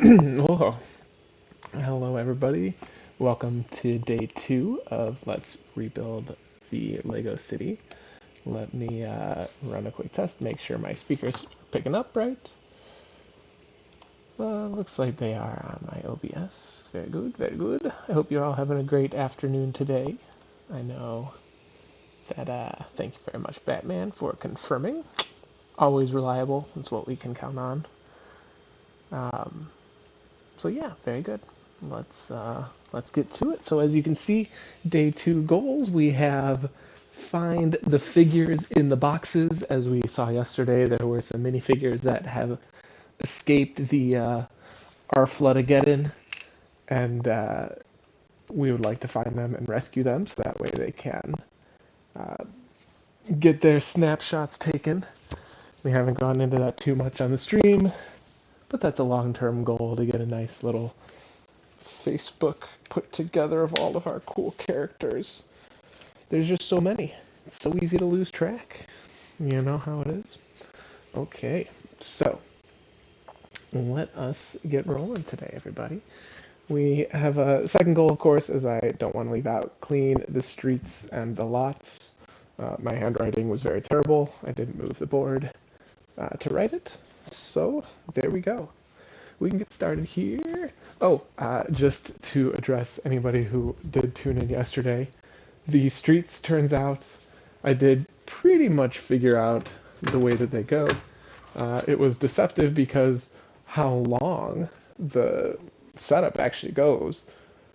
Whoa. Hello, everybody. Welcome to day 2 of Let's Rebuild the Lego City. Let me run a quick test, make sure my speakers are picking up right. Looks like they are on my OBS. Very good, very good. I hope you're all having a great afternoon today. I know that, thank you very much, Batman, for confirming. Always reliable, that's what we can count on. So yeah, very good. Let's get to it. So as you can see, day 2 goals, we have find the figures in the boxes. As we saw yesterday, there were some minifigures that have escaped the Arflutageddon, and we would like to find them and rescue them, so that way they can get their snapshots taken. We haven't gone into that too much on the stream, but that's a long-term goal to get a nice little Facebook put together of all of our cool characters. There's just so many. It's so easy to lose track. You know how it is. Okay, so let us get rolling today, everybody. We have a second goal, of course, as I don't want to leave out clean the streets and the lots. My handwriting was very terrible. I didn't move the board to write it. So there we go. We can get started here. Oh, just to address anybody who did tune in yesterday, the streets, turns out, I did pretty much figure out the way that they go. It was deceptive because how long the setup actually goes.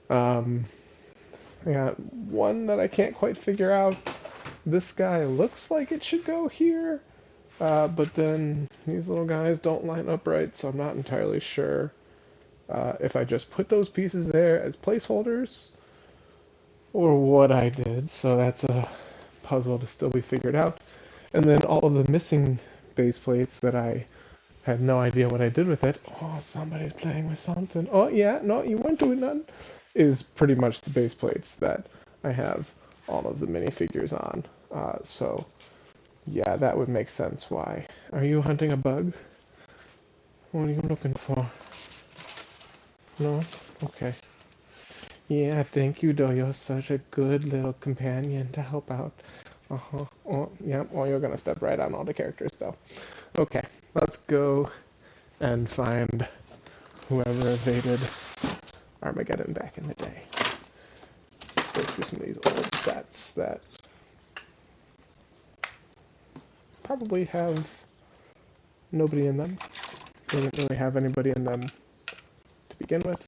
I got one that I can't quite figure out. This guy looks like it should go here, but then these little guys don't line up right, so I'm not entirely sure if I just put those pieces there as placeholders or what I did. So that's a puzzle to still be figured out. And then all of the missing base plates that I had no idea what I did with it. Oh, somebody's playing with something. Oh, yeah, no, you weren't doing none. Is pretty much the base plates that I have all of the minifigures on. So, yeah, that would make sense why. Are you hunting a bug? What are you looking for? No? Okay. Yeah, thank you, though. You're such a good little companion to help out. Uh-huh. Oh, yeah. Oh, you're gonna step right on all the characters, though. Okay, let's go and find whoever evaded Armageddon back in the day. Go through some of these old sets that probably have nobody in them. Didn't really have anybody in them to begin with.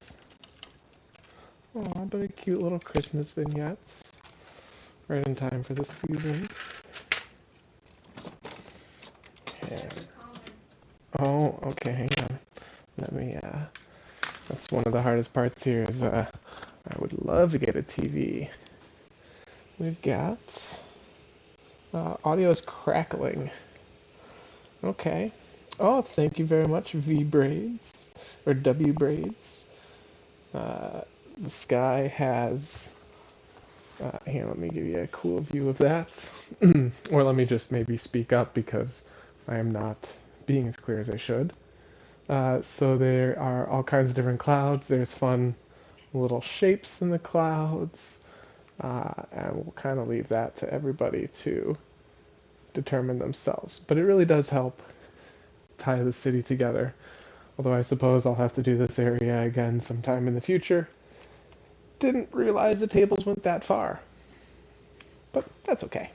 Aw, but a cute little Christmas vignettes. Right in time for this season. Okay. Oh, okay, hang on. Let me, that's one of the hardest parts here is, I would love to get a TV. We've got, audio is crackling. Okay. Oh, thank you very much, V Braids, or W Braids. The sky has, here, let me give you a cool view of that. Or let me just maybe speak up because I am not being as clear as I should. So there are all kinds of different clouds. There's fun little shapes in the clouds. And we'll kind of leave that to everybody to determine themselves. But it really does help tie the city together. Although I suppose I'll have to do this area again sometime in the future. Didn't realize the tables went that far. But that's okay.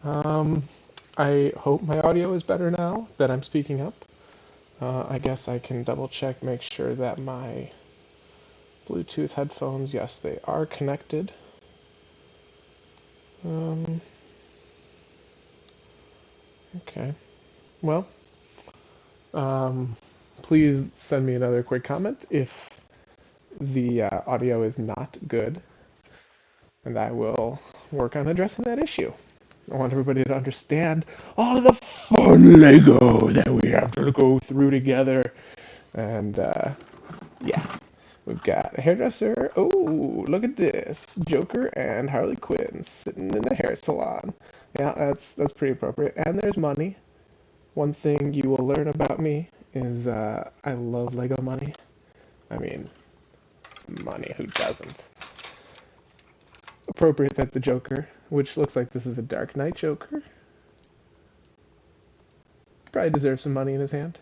I hope my audio is better now that I'm speaking up. I guess I can double check, make sure that my Bluetooth headphones, yes, they are connected. Okay. Well, please send me another quick comment if the audio is not good, and I will work on addressing that issue. I want everybody to understand all of the fun Lego that we have to go through together. And, yeah. We've got a hairdresser. Oh, look at this. Joker and Harley Quinn sitting in a hair salon. Yeah, that's pretty appropriate. And there's money. One thing you will learn about me is I love Lego money. I mean, money, who doesn't? Appropriate that the Joker, which looks like this is a Dark Knight Joker, probably deserves some money in his hand,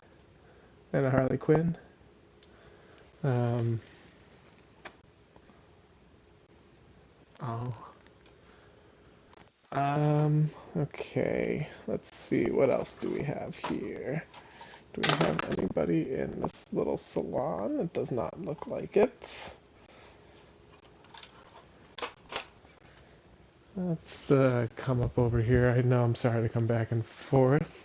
and a Harley Quinn. Um, oh, okay. Let's see, what else do we have here? Do we have anybody in this little salon? It does not look like it. Let's come up over here. I know I'm sorry to come back and forth.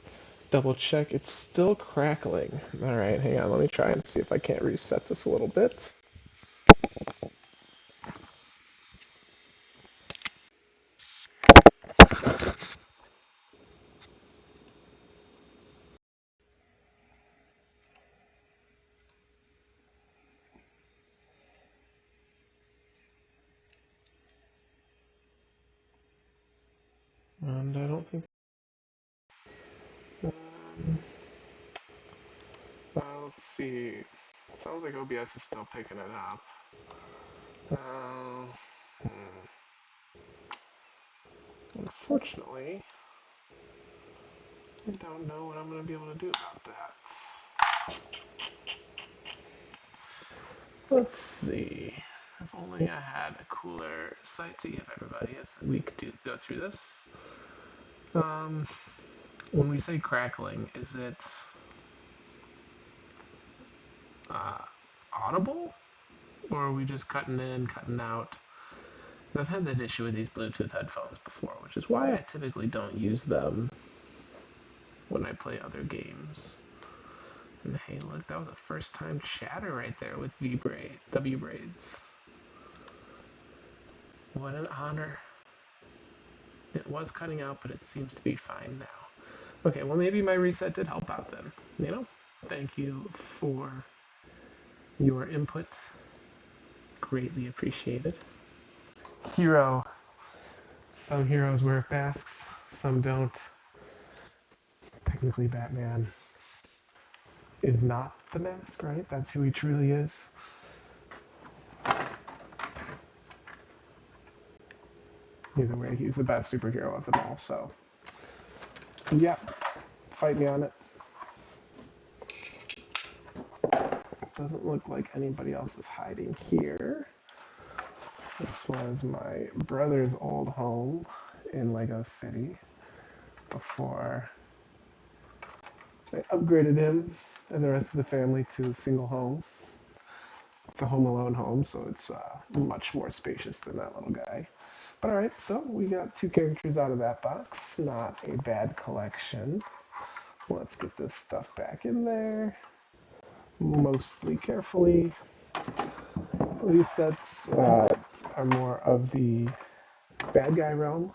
Double check. It's still crackling. All right, hang on. Let me try and see if I can't reset this a little bit. And I don't think. Um, let's see. Sounds like OBS is still picking it up. Uh, Unfortunately, I don't know what I'm going to be able to do about that. Let's see. If only I had a cooler site to give everybody as we could go through this. Um, when we say crackling, is it uh, audible? Or are we just cutting in, cutting out? Because I've had that issue with these Bluetooth headphones before, which is why I typically don't use them when I play other games. And hey, look, that was a first time chatter right there with W braids. What an honor. It was cutting out, but it seems to be fine now. Okay, well, maybe my reset did help out then. You know? Thank you for your input. Greatly appreciated. Hero. Some heroes wear masks, some don't. Technically, Batman is not the mask, right? That's who he truly is. Either way, he's the best superhero of them all, so. Yeah, fight me on it. Doesn't look like anybody else is hiding here. This was my brother's old home in Lego City before they upgraded him and the rest of the family to a single home, the Home Alone home, so it's much more spacious than that little guy. But alright, so we got two characters out of that box. Not a bad collection. Let's get this stuff back in there. Mostly carefully. These sets are more of the bad guy realm,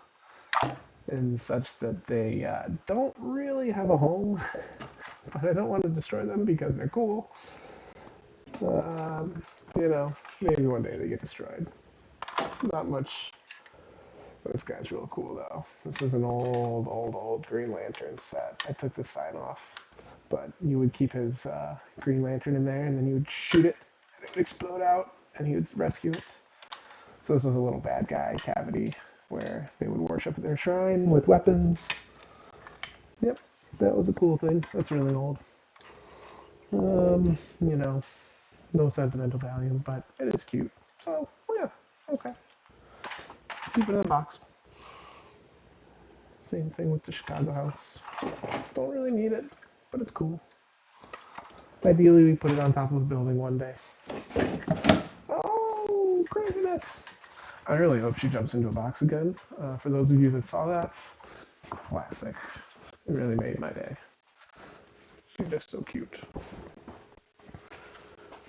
in such that they don't really have a home, but I don't want to destroy them because they're cool. Um, maybe one day they get destroyed. Not much. This guy's real cool though. This is an old Green Lantern set. I took the sign off, but you would keep his Green Lantern in there, and then you would shoot it, and it would explode out, and he would rescue it. So this was a little bad guy cavity where they would worship at their shrine with weapons. Yep, that was a cool thing. That's really old. You know, no sentimental value, but it is cute. So, yeah, okay. Keep it in a box. Same thing with the Chicago house. Don't really need it, but it's cool. Ideally, we put it on top of a building one day. Oh, craziness! I really hope she jumps into a box again. For those of you that saw that, classic. It really made my day. She's just so cute.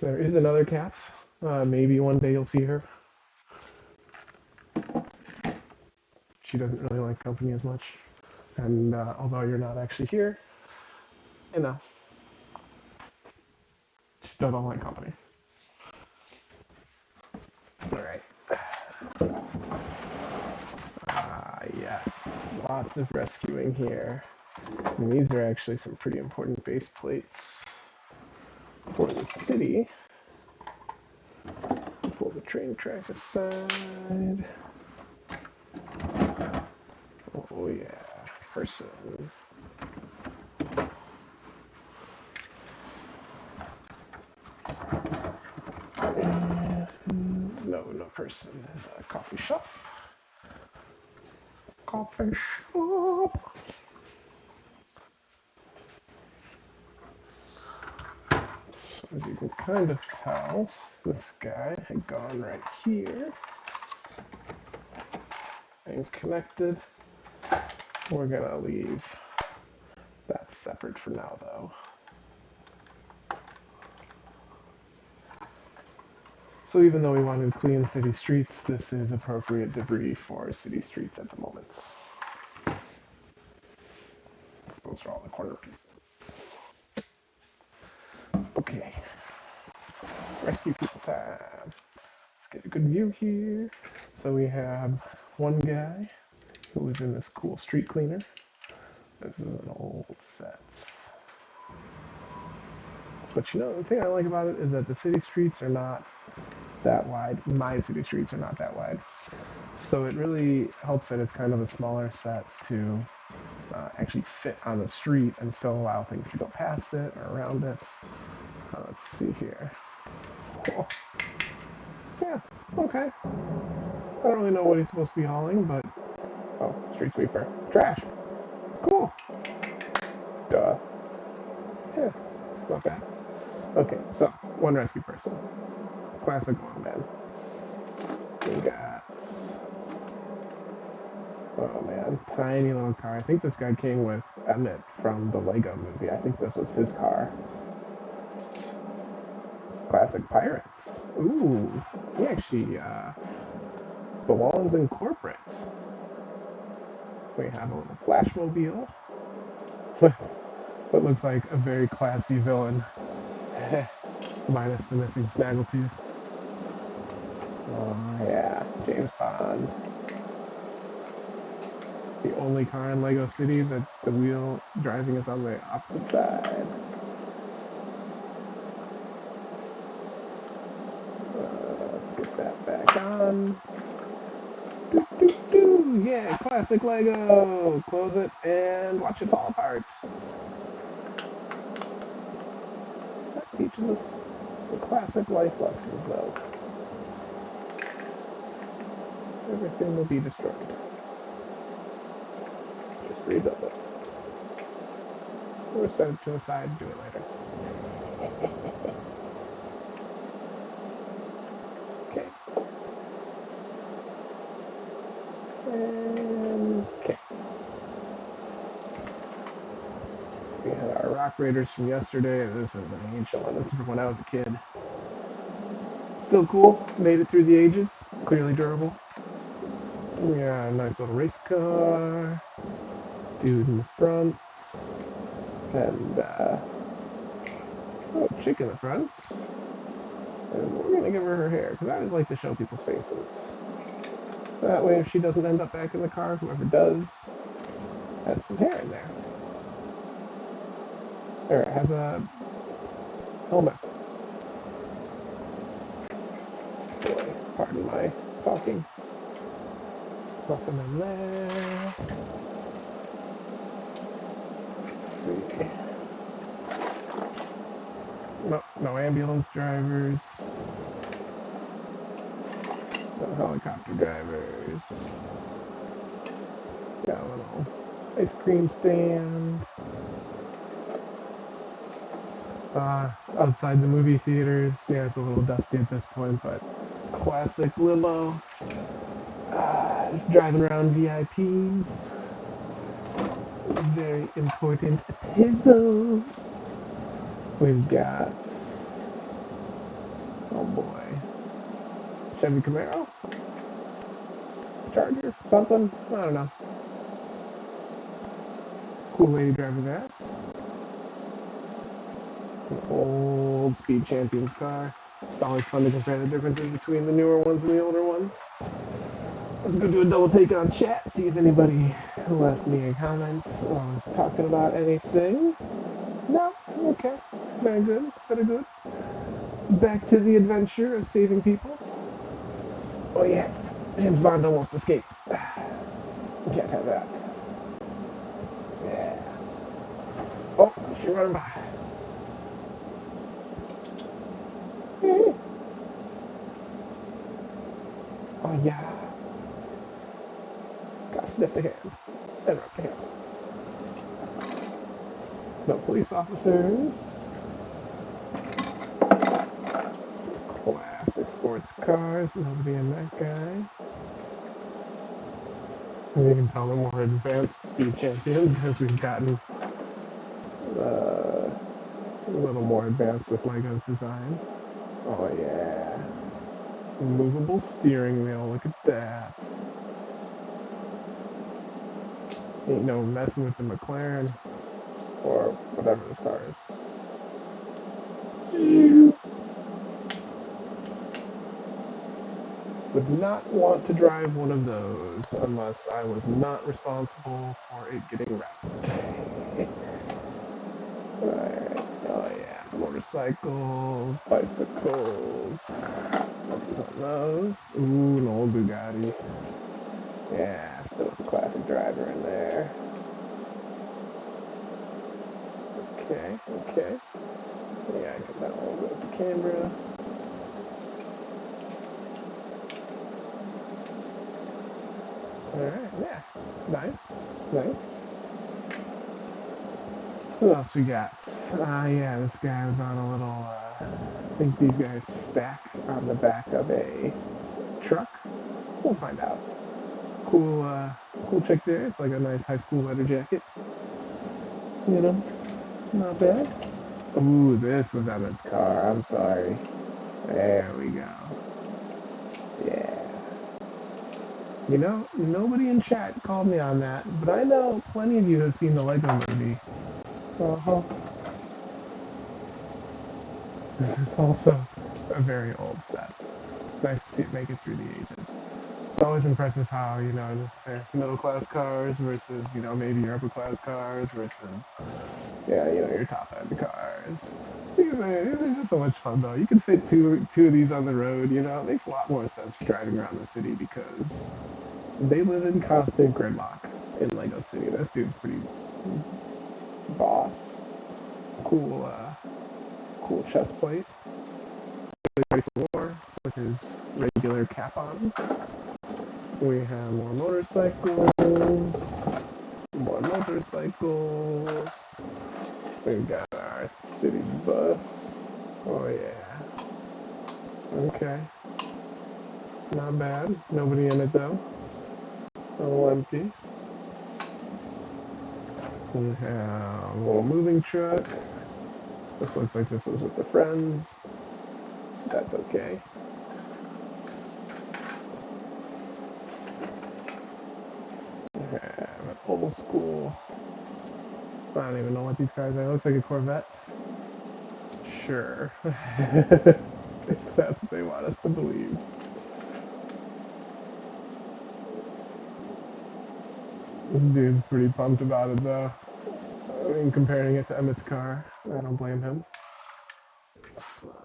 There is another cat. Maybe one day you'll see her. She doesn't really like company as much. And although you're not actually here, you know, she still don't like company. Alright. Yes. Lots of rescuing here. And these are actually some pretty important base plates. for the city. Pull the train track aside. Oh yeah, person. And no, no person. Coffee shop. Coffee shop. So as you can kind of tell, this guy had gone right here and connected. We're gonna leave that separate for now though. So even though we wanted to clean city streets, this is appropriate debris for city streets at the moment. Those are all the corner pieces. Okay, rescue people time. Let's get a good view here. So we have one guy who was in this cool street cleaner. This is an old set. But you know, the thing I like about it is that the city streets are not that wide. My city streets are not that wide. So it really helps that it's kind of a smaller set to actually fit on the street and still allow things to go past it or around it. Let's see here. Oh. Yeah, okay. I don't really know what he's supposed to be hauling, but... Oh, street sweeper. Trash. Cool. Duh. Yeah, not bad. Okay, so, one rescue person. Classic one, man. We got... Oh man, tiny little car. I think this guy came with Emmett from the Lego movie. I think this was his car. Classic Pirates. Ooh, he actually belongs in corporates. We have a little Flashmobile with what looks like a very classy villain, minus the missing snaggletooth. Oh yeah, James Bond. The only car in Lego City that the wheel driving is on the opposite side. Let's get that back on. Doo, doo, doo. Yeah, classic Lego. Close it and watch it fall apart. That teaches us the classic life lessons, though. Everything will be destroyed. Just rebuild it. Or set it to the side and do it later. Okay. And okay. We had our Rock Raiders from yesterday. This is an ancient one. This is from when I was a kid. Still cool. Made it through the ages. Clearly durable. Yeah, nice little race car. Dude in the front. And, oh, chick in the front. And we're gonna give her her hair, because I always like to show people's faces. That way, if she doesn't end up back in the car, whoever does has some hair in there. Or it has a helmet. Boy, pardon my talking. Nothing in there. Let's see. No, no ambulance drivers. No helicopter drivers. Got a little ice cream stand. Outside the movie theaters, yeah, it's a little dusty at this point, but classic limo. Just driving around VIPs. Very important pesos. We've got, oh boy, Chevy Camaro, Charger, something, I don't know. Cool lady driving that. It's an old Speed Champions car. It's always fun to compare the differences between the newer ones and the older ones. Let's go do a double take on chat, see if anybody left me a comment or was talking about anything. No? Okay. Very good, very good. Back to the adventure of saving people. Oh yeah, James Bond almost escaped. Can't have that. Yeah. Oh, she's running by. Oh yeah. Got sniffed a hand. And ripped a hand. No police officers. Some classic sports cars. Nobody in that guy. As you can tell, we're more advanced speed champions as we've gotten a little more advanced with Lego's design. Oh yeah. Movable steering wheel. Look at that. Ain't no messing with the McLaren or whatever this car is. Would not want to drive one of those unless I was not responsible for it getting wrecked. Alright, oh yeah, motorcycles, bicycles. Nothing's on those. Ooh, an old Bugatti. Yeah, still with the classic driver in there. Okay, okay. Yeah, I got that a little bit with the camera. Alright, yeah. Nice, nice. Who else we got? Yeah, this guy was on a little, I think these guys stack on the back of a truck. We'll find out. Cool, cool chick there. It's like a nice high school leather jacket. You know, not bad. Ooh, this was Emmett's car. I'm sorry. There we go. Yeah. You know, nobody in chat called me on that, but I know plenty of you have seen the Lego movie. Uh-huh. This is also a very old set. It's nice to see it make it through the ages. It's always impressive how, you know, just their middle class cars versus, you know, maybe your upper class cars versus, yeah, you know, your top end cars. These are just so much fun though. You can fit two of these on the road, you know, it makes a lot more sense for driving around the city because they live in constant gridlock in Lego City. This dude's pretty boss. Cool, cool chest plate. Ready for war with his regular cap on. We have more motorcycles. More motorcycles. We've got our city bus. Oh yeah. Okay. Not bad. Nobody in it though. All empty. We have a little moving truck. This looks like this was with the friends. That's okay. We have an old school. I don't even know what these cars are. It looks like a Corvette. Sure. If that's what they want us to believe. This dude's pretty pumped about it though. I mean, comparing it to Emmett's car, I don't blame him.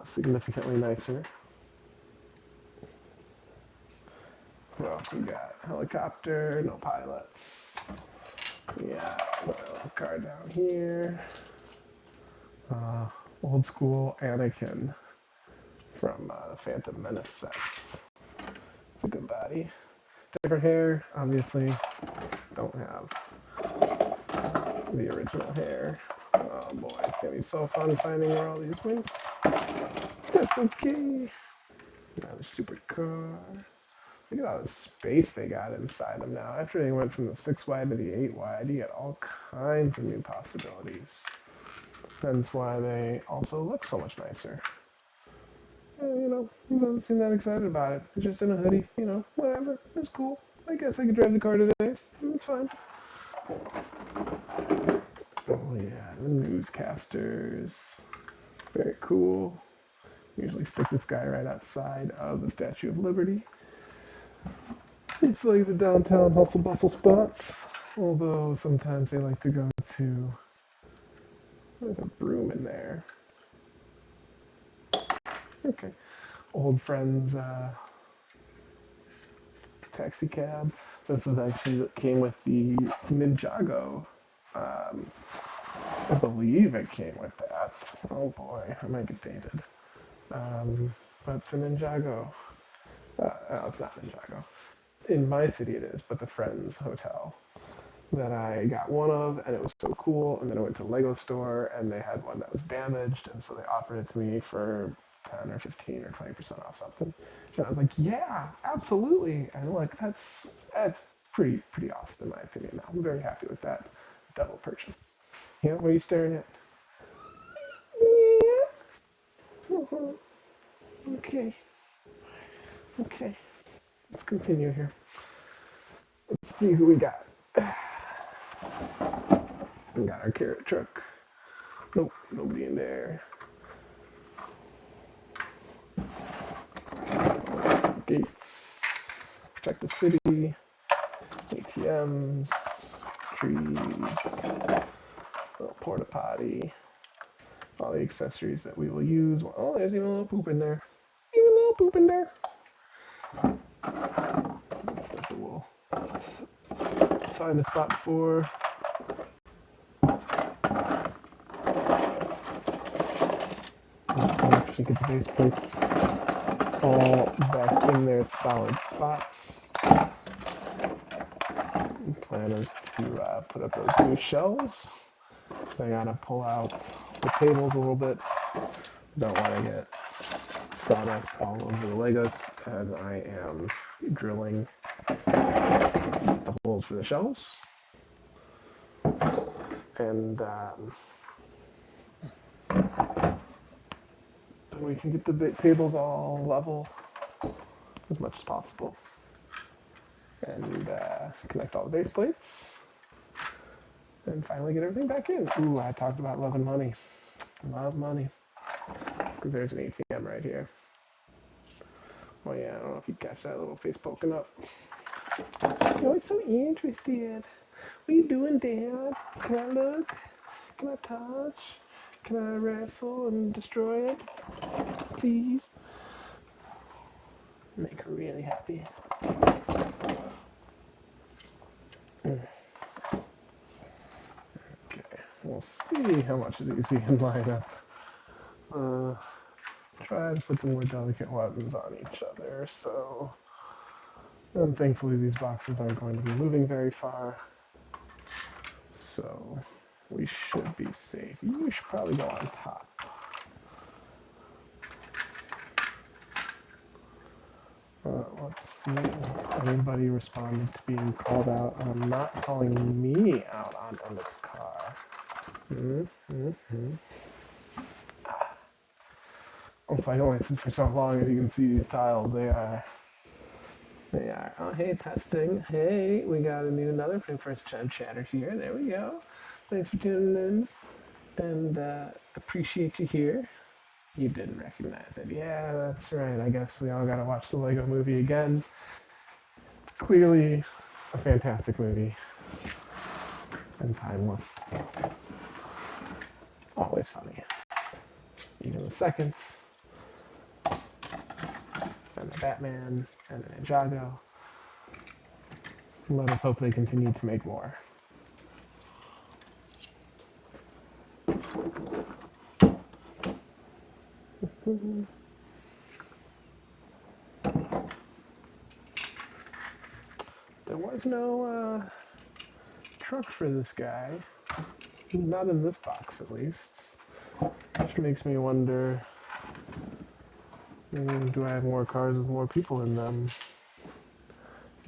Significantly nicer. What else we got? Helicopter, no pilots. Yeah, little car down here. Uh, Old school Anakin from Phantom Menace sets. It's a good body. Different hair, obviously. Don't have the original hair. Oh boy, it's gonna be so fun finding where all these went. That's okay. Another supercar. Look at all the space they got inside them now. After they went from the 6 wide to the 8 wide, you get all kinds of new possibilities. That's why they also look so much nicer. You know, he doesn't seem that excited about it. He's just in a hoodie, you know, whatever. It's cool. I guess I could drive the car today. It's fine. Oh yeah, the newscasters. Very cool. Usually stick this guy right outside of the Statue of Liberty. It's like the downtown hustle bustle spots. Although sometimes they like to go to. There's a broom in there. Okay. Old friends taxi cab. This is actually that came with the Ninjago. Um, I believe it came with that. Oh boy, I might get dated. Um, but the Ninjago. No, it's not Ninjago. In my city it is, but the Friends Hotel that I got one of, and it was so cool. And then I went to the Lego store, and they had one that was damaged, and so they offered it to me for 10 or 15 or 20% off something. And I was like, yeah, absolutely. And like that's pretty awesome in my opinion. I'm very happy with that double purchase. Yeah, what are you staring at? Yeah. Okay. Okay. Let's continue here. Let's see who we got. We got our carrot truck. Nope, nobody in there. Gates. Protect the city. ATMs. Trees. Little porta potty. All the accessories that we will use. Oh, there's even a little poop in there. Even a little poop in there. Stuff that we'll find a spot for. Make sure get the base plates all back in their solid spots. The plan is to put up those new shelves. So I gotta pull out the tables a little bit. Don't want to get sawdust all over the Legos as I am drilling the holes for the shelves. And then we can get the tables all level as much as possible. And connect all the base plates. And finally get everything back in. Ooh, I talked about loving money. Love money. Because there's an ATM right here. Well, yeah, I don't know if you catch that little face poking up. You're always so interested. What are you doing, Dad? Can I look? Can I touch? Can I wrestle and destroy it? Please? Make her really happy. Okay, we'll see how much of these we can line up. Try to put the more delicate ones on each other, so... And thankfully these boxes aren't going to be moving very far. So we should be safe. You should probably go on top. Let's see if anybody responded to being called out on not calling me out on Emmett's car. Also, I only sit for so long. As you can see, these tiles, they are. Oh, hey, testing. Hey, we got another first time chatter here. There we go. Thanks for tuning in, and appreciate you here. You didn't recognize it. Yeah, that's right. I guess we all gotta watch the Lego movie again. It's clearly a fantastic movie and timeless. Always funny. Even the seconds, and the Batman, and the Ninjago. Let us hope they continue to make more. There was no truck for this guy. Not in this box, at least. Which makes me wonder, do I have more cars with more people in them?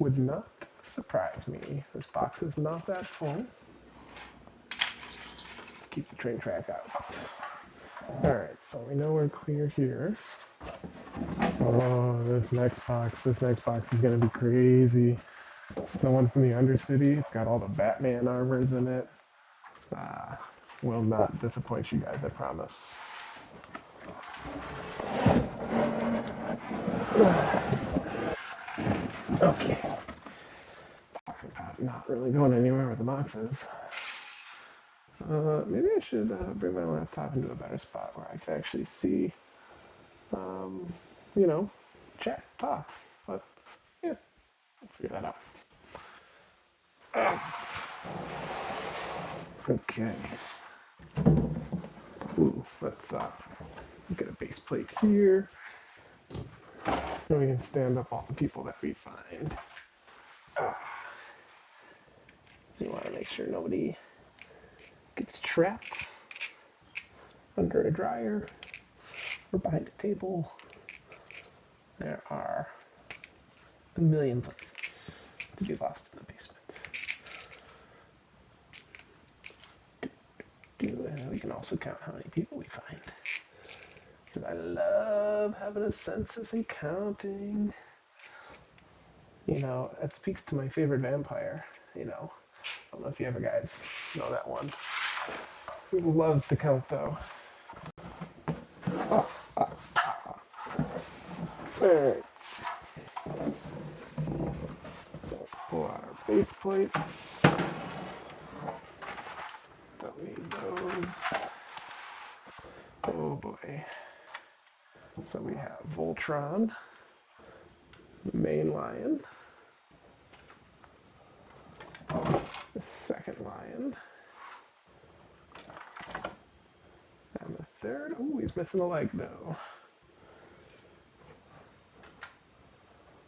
Would not surprise me. This box is not that full. Let's keep the train track out. Alright, so we know we're clear here. Oh, this next box. This next box is going to be crazy. It's the one from the Undercity. It's got all the Batman armors in it. Will not disappoint you guys, I promise. Okay. Talking about not really going anywhere with the boxes. Maybe I should bring my laptop into a better spot where I can actually see um, you know, chat, talk. But yeah, we'll figure that out. Okay. Ooh, let's get a base plate here. And we can stand up all the people that we find. Uh, so we want to make sure nobody gets trapped under a dryer or behind a table. There are a million places to be lost in the basement. We can also count how many people we find. Because I love having a census and counting. You know, that speaks to my favorite vampire. You know, I don't know if you ever guys know that one. He loves to count, though. Alright, pull out our base plates. Don't need those. Oh boy. So we have Voltron, main lion, the second lion, and the third. Oh, he's missing a leg though.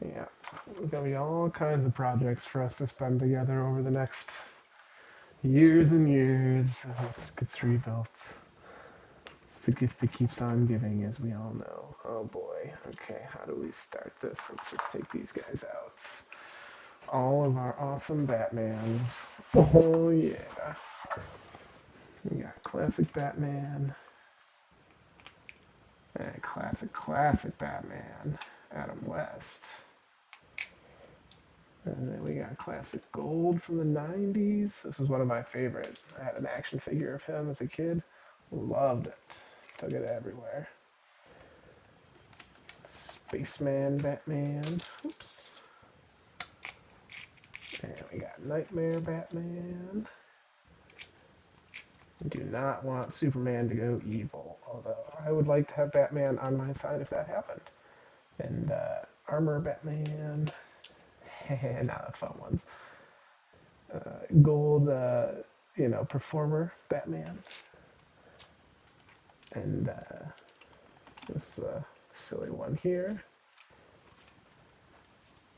Yeah, there's gonna be all kinds of projects for us to spend together over the next years and years as this gets rebuilt. It's the gift that keeps on giving, as we all know. Oh boy. Okay, how do we start this? Let's just take these guys out. All of our awesome Batmans. Oh yeah. We got classic Batman. And classic Batman. Adam West. And then we got classic gold from the 90s. This was one of my favorite. I had an action figure of him as a kid. Loved it. Took it everywhere. Spaceman Batman. Oops. And we got Nightmare Batman. We do not want Superman to go evil, although I would like to have Batman on my side if that happened. And Armor Batman. Not the fun ones. Gold, performer Batman. And this silly one here.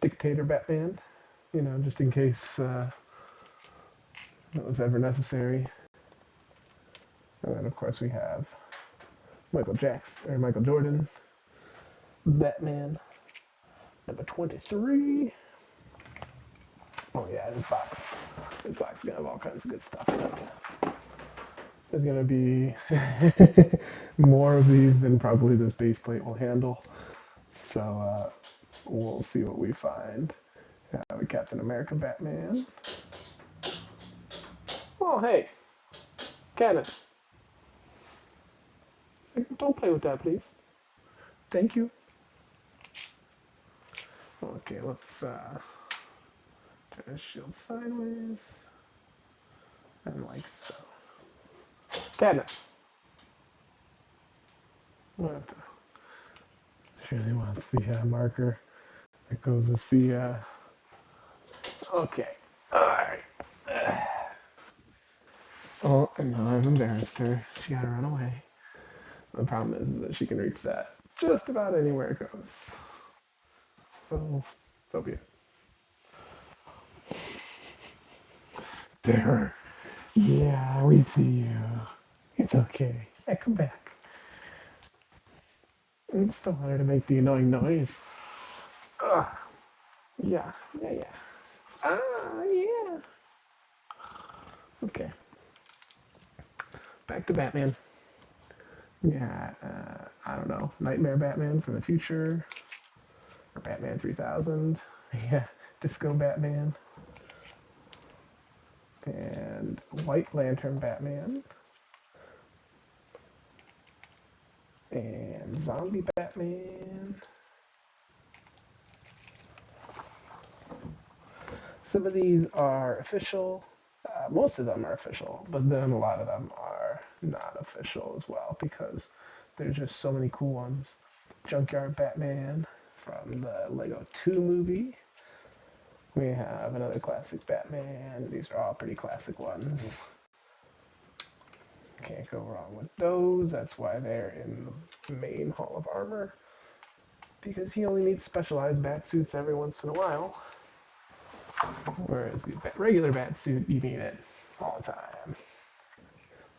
Dictator Batman. You know, just in case that was ever necessary. And then, of course, we have Michael Jordan, Batman, number 23. Oh yeah, this box. This box is gonna have all kinds of good stuff in it. There's gonna be more of these than probably this base plate will handle. So we'll see what we find. A Captain America Batman. Oh hey, Kenneth, don't play with that, please. Thank you. Okay, let's turn the shield sideways, and like so. Kenneth. What? She really wants the marker that goes with the. Okay. Alright. Oh, and now I've embarrassed her. She gotta run away. The problem is that she can reach that just about anywhere it goes. So be it. There. Yeah, we see you. It's okay. I come back. I just don't want her to make the annoying noise. Ugh. Yeah, yeah. Ah, yeah. Okay. Back to Batman. Yeah, I don't know. Nightmare Batman from the future. Or Batman 3000. Yeah, Disco Batman. And White Lantern Batman. And Zombie Batman. Some of these are official. Most of them are official, but then a lot of them are not official as well because there's just so many cool ones. Junkyard Batman from the Lego 2 movie. We have another classic Batman. These are all pretty classic ones. Can't go wrong with those. That's why they're in the main Hall of Armor. Because he only needs specialized bat suits every once in a while. Whereas the regular bat suit, you need it all the time.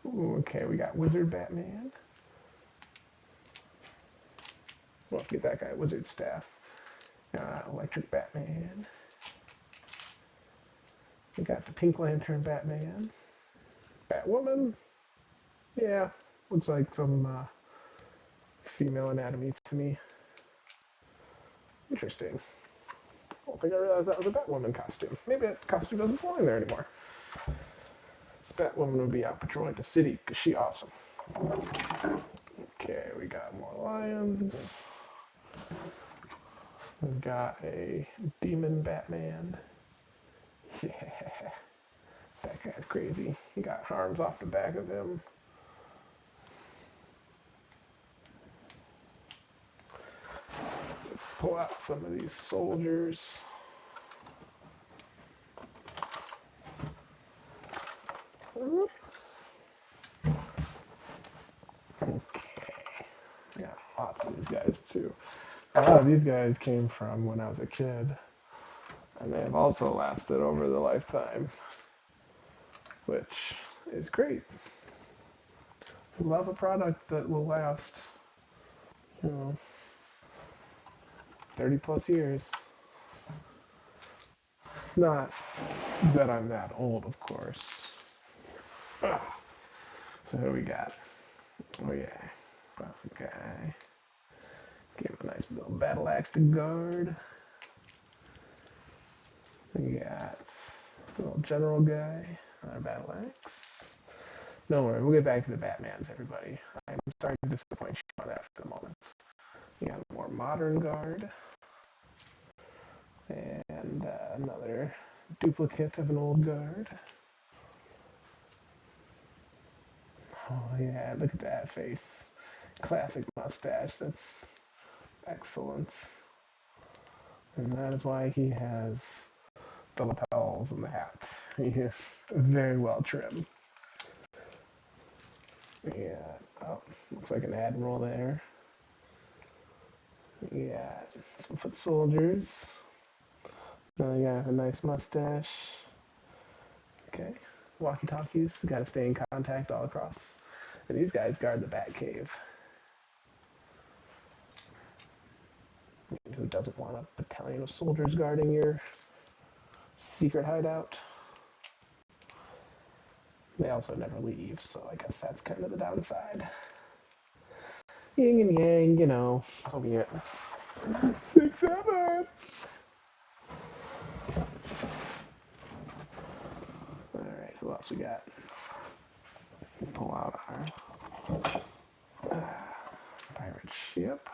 Ooh, okay, we got Wizard Batman. Well, get that guy, Wizard Staff. Electric Batman. We got the Pink Lantern Batman. Batwoman. Yeah, looks like some female anatomy to me. Interesting. I don't think I realized that was a Batwoman costume. Maybe that costume doesn't belong there anymore. This Batwoman would be out patrolling the city because she's awesome. Okay, we got more lions. We've got a demon Batman. Yeah, that guy's crazy. He got arms off the back of him. Let's pull out some of these soldiers. Okay. Yeah, lots of these guys too. A lot of these guys came from when I was a kid, and they have also lasted over the lifetime, which is great. Love a product that will last, you know, 30 plus years. Not that I'm that old, of course. So who we got? Oh yeah, classic guy. Give him a nice little battle axe to guard. We got a little general guy, another battle axe. Don't worry, we'll get back to the Batmans, everybody. I'm sorry to disappoint you on that for the moment. We got a more modern guard. And another duplicate of an old guard. Oh yeah, look at that face. Classic mustache, that's excellent. And that is why he has the lapels and the hat. He is very well trimmed. Yeah, oh, looks like an admiral there. Yeah, some foot soldiers. Now you got a nice mustache. Okay, walkie-talkies, gotta stay in contact all across. And these guys guard the Batcave. Who doesn't want a battalion of soldiers guarding your secret hideout? They also never leave, so I guess that's kind of the downside. Yin and yang, you know, so be it. 6, 7. Alright, who else we got? Pull out our pirate ship.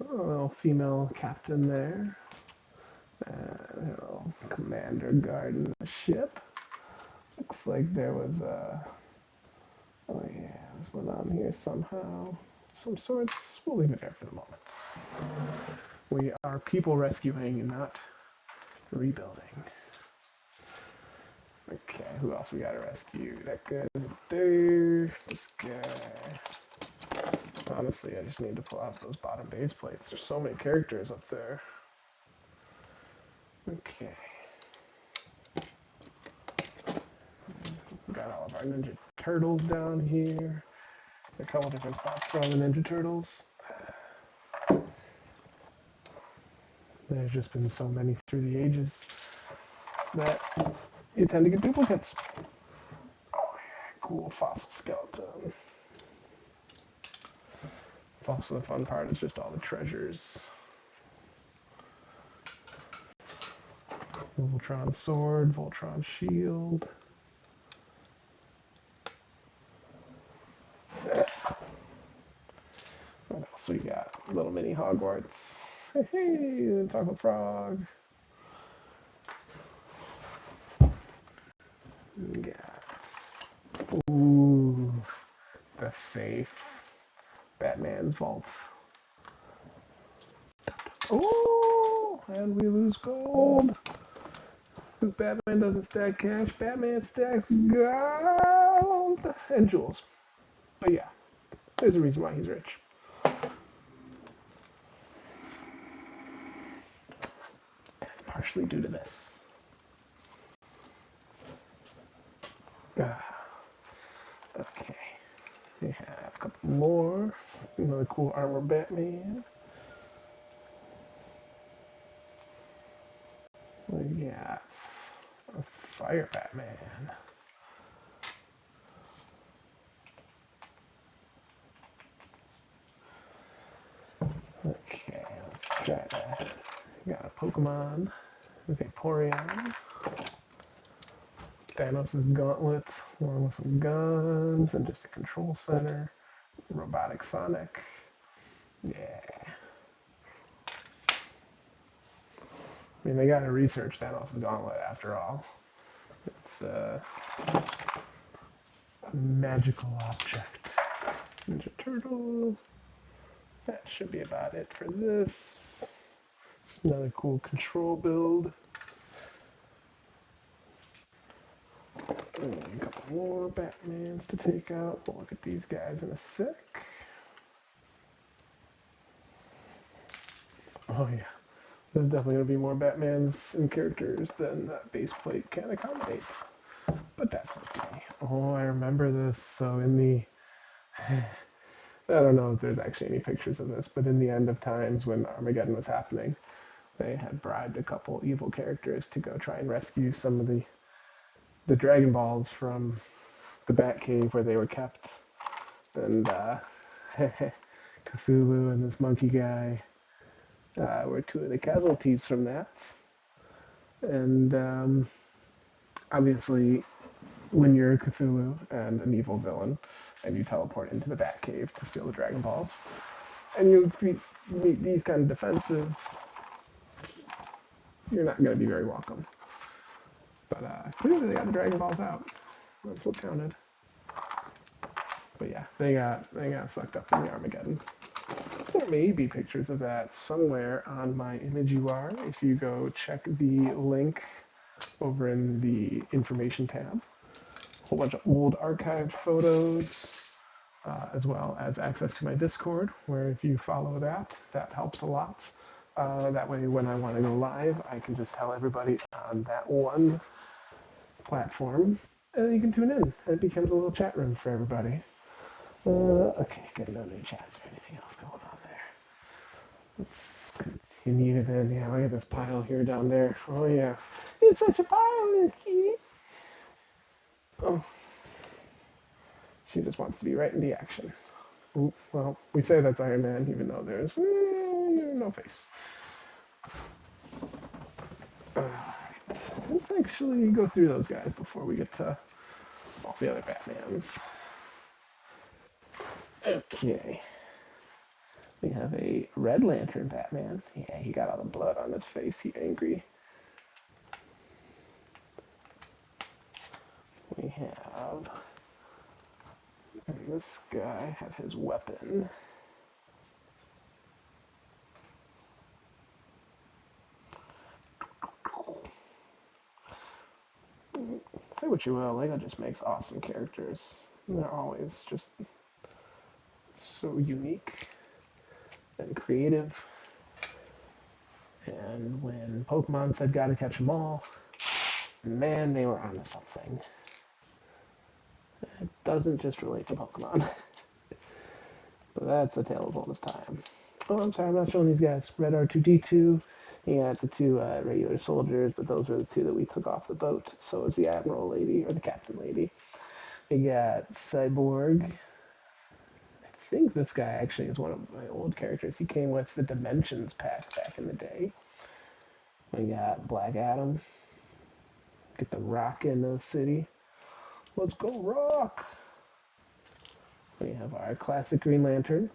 Oh, a little female captain there. A little commander guarding the ship. Looks like there was a... Oh yeah, this one on here somehow. Some sorts. We'll leave it there for the moment. We are people rescuing and not rebuilding. Okay, who else we gotta rescue? That guy's up there. This guy. Honestly, I just need to pull out those bottom base plates. There's so many characters up there. Okay. Got all of our Ninja Turtles down here. A couple different spots for all the Ninja Turtles. There's just been so many through the ages that you tend to get duplicates. Oh yeah, cool fossil skeleton. It's also the fun part, it's just all the treasures. Voltron sword, Voltron shield. What else we got? Little mini Hogwarts. Hey, chocolate frog. We got, ooh, the safe. Batman's vault. Oh, and we lose gold. Because Batman doesn't stack cash, Batman stacks gold and jewels. But yeah, there's a reason why he's rich. Partially due to this. Okay, we have a couple more. Another cool armor Batman. We got a fire Batman. Okay, let's try that. We got a Pokemon, Vaporeon, Thanos' gauntlet, along with some guns and just a control center, robotic Sonic. Yeah. I mean, they gotta research Thanos' gauntlet after all. It's a magical object. Ninja Turtle. That should be about it for this. Another cool control build. And a couple more Batmans to take out. We'll look at these guys in a sec. Oh yeah, there's definitely going to be more Batmans and characters than that base plate can accommodate. But that's okay. Oh, I remember this. So in the... I don't know if there's actually any pictures of this, but in the end of times when Armageddon was happening, they had bribed a couple evil characters to go try and rescue some of the Dragon Balls from the Batcave where they were kept. And Cthulhu and this monkey guy were two of the casualties from that. And obviously, when you're Cthulhu and an evil villain, and you teleport into the Batcave to steal the Dragon Balls, and you meet these kind of defenses, you're not going to be very welcome. But clearly they got the Dragon Balls out. That's what counted. But yeah, they got sucked up in the Armageddon. There may be pictures of that somewhere on my image UR if you go check the link over in the information tab. A whole bunch of old archived photos, as well as access to my Discord, where if you follow that, that helps a lot. That way, when I want to go live, I can just tell everybody on that one platform, and you can tune in, and it becomes a little chat room for everybody. Okay, good. No new chats or anything else going on there. Let's continue then. Yeah, look at this pile here down there. Oh, yeah. It's such a pile, Miss Kitty. Oh, she just wants to be right in the action. Ooh, well, we say that's Iron Man, even though there's no face. Alright, let's actually go through those guys before we get to all the other Batmans. Okay. We have a Red Lantern Batman. Yeah, he got all the blood on his face. He angry. We have this guy have his weapon. Say what you will, Lego just makes awesome characters. They're always just so unique and creative. And when Pokemon said gotta catch them all, man, they were onto something. It doesn't just relate to Pokemon. But that's a tale as old as time. Oh, I'm sorry, I'm not showing these guys. Red R2D2. You got the two regular soldiers, but those were the two that we took off the boat. So was the Admiral lady, or the Captain lady. We got Cyborg. I think this guy actually is one of my old characters. He came with the Dimensions pack back in the day. We got Black Adam. Get the Rock into the city. Let's go, Rock! We have our classic Green Lantern.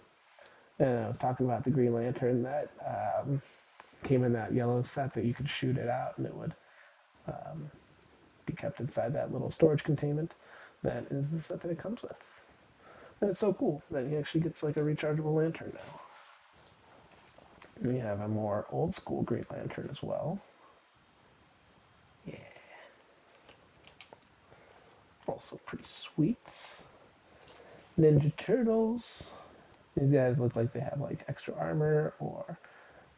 And I was talking about the Green Lantern that came in that yellow set that you could shoot it out and it would be kept inside that little storage containment. That is the set that it comes with. And it's so cool that he actually gets like a rechargeable lantern now. And we have a more old school Green Lantern as well. Yeah. Also pretty sweet. Ninja Turtles. These guys look like they have like extra armor or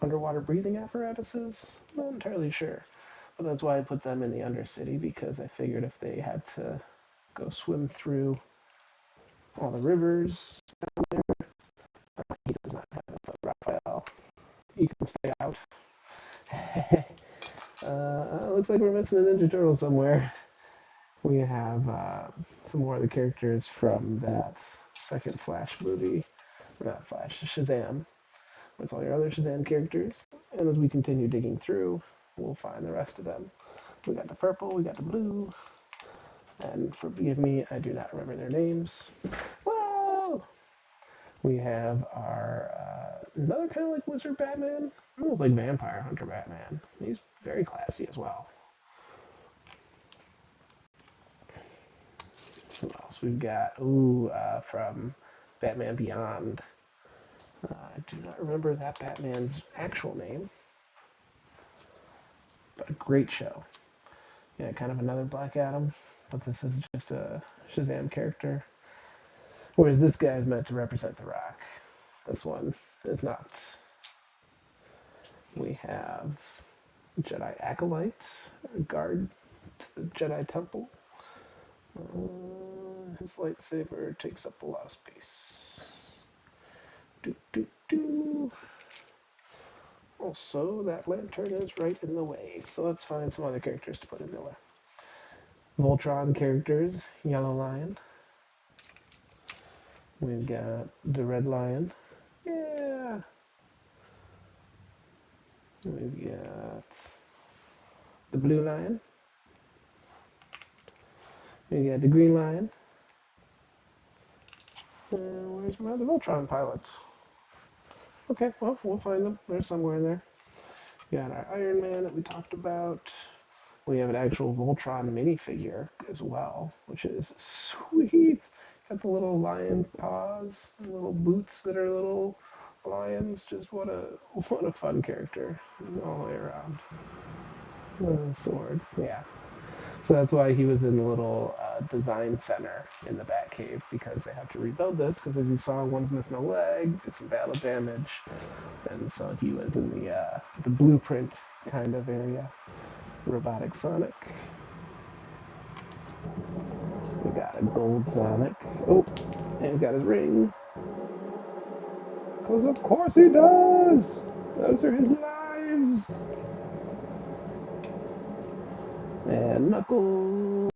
underwater breathing apparatuses. Not entirely sure. But that's why I put them in the Undercity, because I figured if they had to go swim through all the rivers, he does not have it, Raphael. You can stay out. Looks like we're missing a Ninja Turtle somewhere. We have some more of the characters from that second Flash movie. Or not Flash, Shazam. With all your other Shazam characters. And as we continue digging through, we'll find the rest of them. We got the purple, we got the blue, and forgive me, I do not remember their names. Whoa! We have our another kind of like Wizard Batman, almost like Vampire Hunter Batman. He's very classy as well. Who else? We've got from Batman Beyond. I do not remember that Batman's actual name, but a great show. Yeah, kind of another Black Adam, but this is just a Shazam character. Whereas this guy is meant to represent The Rock. This one is not. We have Jedi Acolyte, guard to the Jedi Temple. His lightsaber takes up a lot of space. Do, do, do. Also, that lantern is right in the way, so let's find some other characters to put in there. Voltron characters, Yellow Lion. We've got the Red Lion. Yeah. We've got the Blue Lion. We got the Green Lion. Where's my other Voltron pilots? Okay, well, we'll find them. They're somewhere in there. We got our Iron Man that we talked about. We have an actual Voltron minifigure as well, which is sweet. Got the little lion paws and little boots that are little lions. Just what a fun character all the way around. Sword, yeah. So that's why he was in the little design center in the Batcave, because they have to rebuild this, because as you saw, one's missing a leg, did some battle damage, and so he was in the blueprint kind of area. Robotic Sonic. We got a gold Sonic. Oh, and he's got his ring. Because of course he does! Those are his lives! And Knuckles.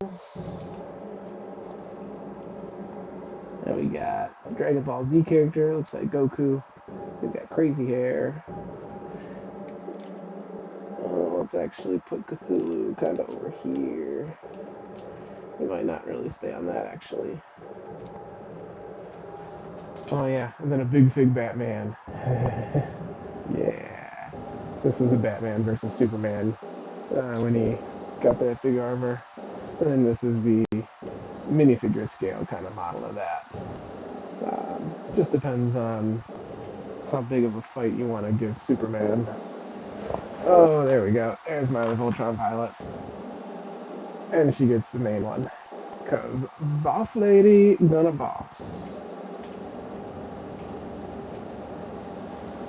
And we got a Dragon Ball Z character, looks like Goku. He's got crazy hair. Let's actually put Cthulhu kind of over here. We might not really stay on that, actually. Oh yeah, and then a Big Fig Batman. Yeah. This was the Batman versus Superman when he got that big armor. And then this is the minifigure scale kind of model of that. Just depends on how big of a fight you want to give Superman. Oh, there we go. There's my Voltron pilot. And she gets the main one. Because boss lady gonna boss.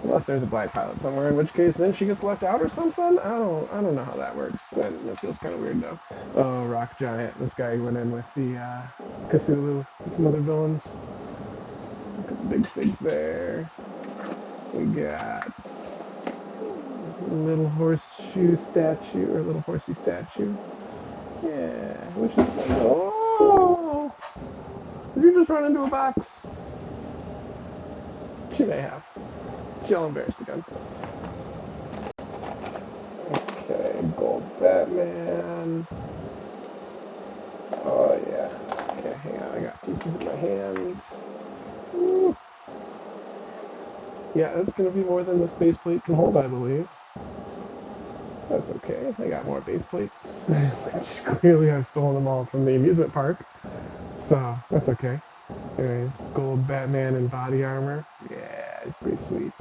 Unless there's a black pilot somewhere, in which case then she gets left out or something? I don't know how that works. That feels kind of weird though. Oh, Rock Giant. This guy went in with the Cthulhu and some other villains. Look at the big figs there. We got a little horseshoe statue, or a little horsey statue. Yeah, which is oh! Did you just run into a box? She may have. She all embarrassed again. Okay, Gold Batman. Oh yeah. Okay, hang on, I got pieces in my hands. Woo. Yeah, that's gonna be more than the space plate can hold, I believe. That's okay. I got more base plates, which clearly I've stolen them all from the amusement park. So that's okay. Anyways, gold Batman in body armor. Yeah, it's pretty sweet.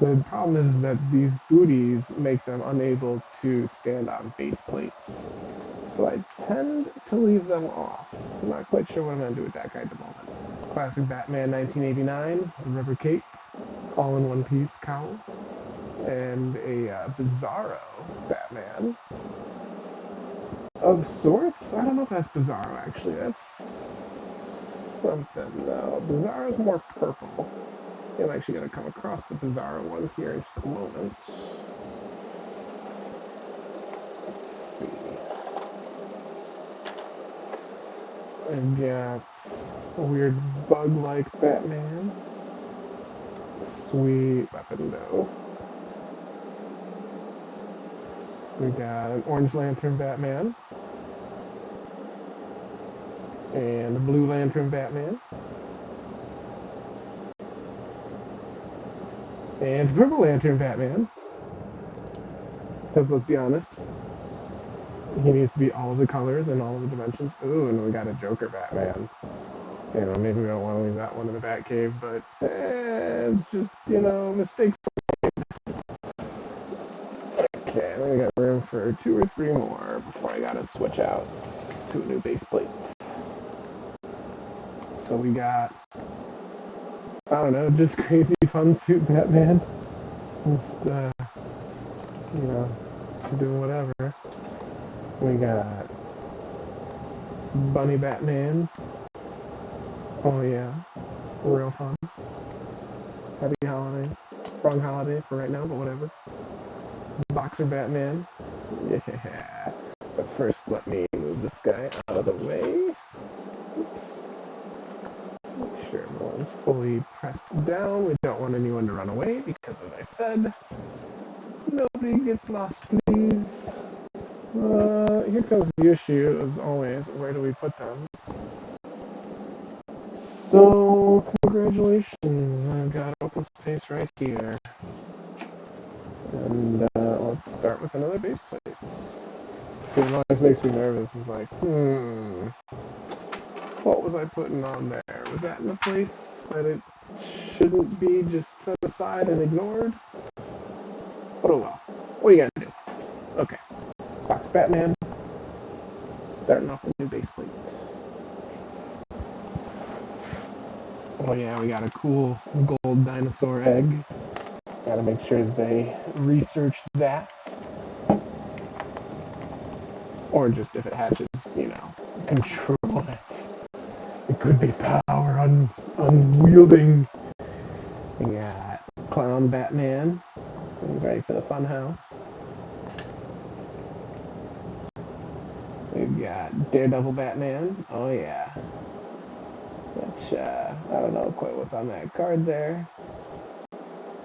The problem is that these booties make them unable to stand on base plates. So I tend to leave them off. I'm not quite sure what I'm going to do with that guy at the moment. Classic Batman 1989, the rubber cape, all in one piece cowl, and a Bizarro Batman of sorts. I don't know if that's Bizarro actually. That's something though. Bizarro's more purple. I'm actually going to come across the Bizarro one here in just a moment. Let's see. I've got a weird bug-like Batman. Sweet weapon though. We got an Orange Lantern Batman. And a Blue Lantern Batman. And a Purple Lantern Batman. Because let's be honest, he needs to be all of the colors and all of the dimensions. Ooh, and we got a Joker Batman. You know, maybe we don't want to leave that one in the Batcave, but it's just, mistakes. Okay, I think I got room for 2 or 3 more before I gotta switch out to a new base plate. So we got, I don't know, just crazy fun suit Batman. Just, doing whatever. We got Bunny Batman. Oh yeah, real fun. Happy holidays. Wrong holiday for right now, but whatever. Boxer Batman. Yeah. But first, let me move this guy out of the way. Oops. Make sure everyone's fully pressed down. We don't want anyone to run away because, as I said, nobody gets lost, please. Here comes the issue, as always. Where do we put them? So, congratulations. I've got open space right here. And let's start with another base plate. See, it always makes me nervous. It's like, what was I putting on there? Was that in a place that it shouldn't be just set aside and ignored? But oh well. What are you gonna do? Okay. Box Batman. Starting off with new base plate. Oh yeah, we got a cool gold dinosaur egg. Gotta make sure they research that. Or just if it hatches, control it. It could be power unwielding. We got Clown Batman. He's ready for the fun house. We've got Daredevil Batman. Oh yeah. Which, I don't know quite what's on that card there.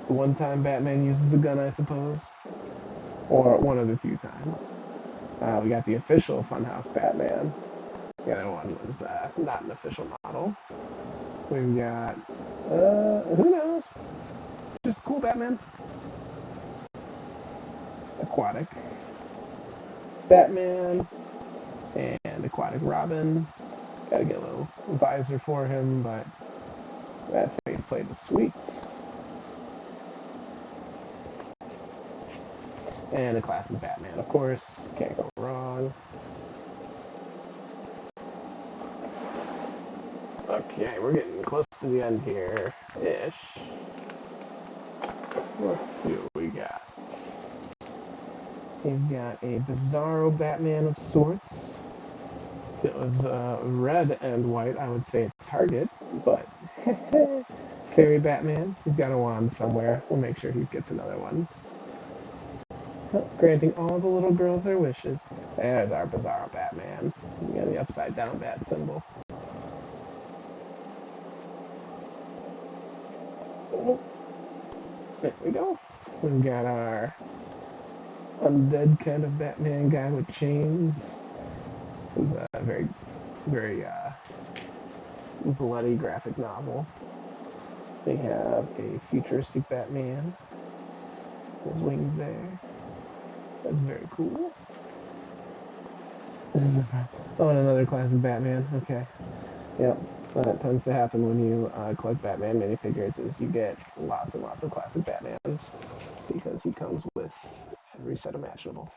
The one time Batman uses a gun, I suppose. Or one of the few times. We got the official Funhouse Batman. The other one was not an official model. We've got, who knows? Just cool Batman. Aquatic Batman. And Aquatic Robin. Gotta get a little visor for him, but that faceplate is sweet. And a classic Batman, of course. Can't go wrong. Okay, we're getting close to the end here. Ish. Let's see what we got. We've got a Bizarro Batman of sorts. If it was red and white, I would say it's Target, but Fairy Batman, he's got a wand somewhere. We'll make sure he gets another one. Granting all the little girls their wishes. There's our Bizarro Batman. We got the upside down bat symbol. There we go. We've got our undead kind of Batman guy with chains. It's a very, very bloody graphic novel. We have a futuristic Batman. His wings there. That's very cool. Oh, and another classic Batman. Okay. Yep. That tends to happen when you collect Batman minifigures is you get lots and lots of classic Batmans because he comes with every set imaginable.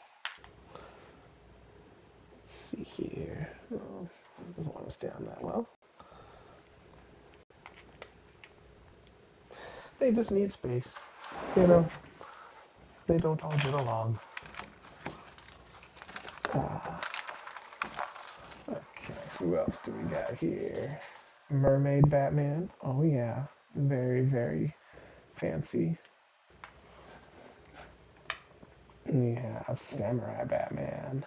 Let's see here. Oh, doesn't want to stay on that well. They just need space. You know, they don't all get along. Okay, who else do we got here? Mermaid Batman. Oh yeah, very, very fancy. We have Samurai Batman.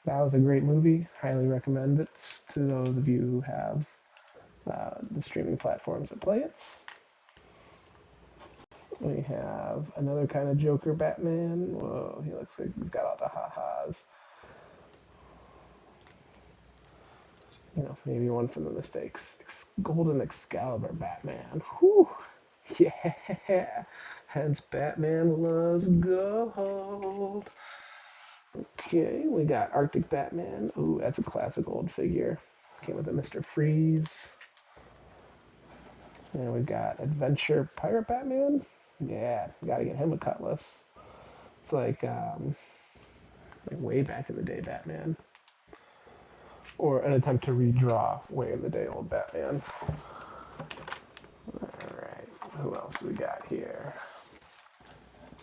That was a great movie. Highly recommend it to those of you who have the streaming platforms that play it. We have another kind of Joker Batman. Whoa, he looks like he's got all the ha-has. You know, maybe one from the mistakes. Golden Excalibur Batman. Whew. Yeah. Hence Batman loves gold. Okay, we got Arctic Batman. Ooh, that's a classic old figure. Came with a Mr. Freeze. And we've got Adventure Pirate Batman. Yeah, gotta get him a cutlass. It's like way back in the day Batman. Or an attempt to redraw way in the day old Batman. Alright, who else we got here?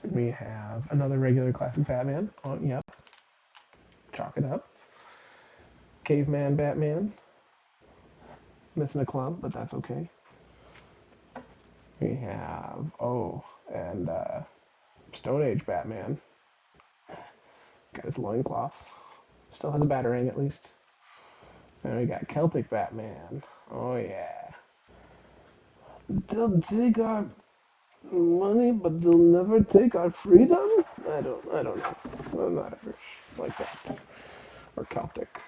We have another regular classic Batman. Oh, yep. Chalk it up. Caveman Batman. Missing a club, but that's okay. We have, and Stone Age Batman. Got his loincloth. Still has a batarang at least. And we got Celtic Batman. Oh yeah. They'll take our money, but they'll never take our freedom? I don't know. I'm not Irish like that. Or Celtic.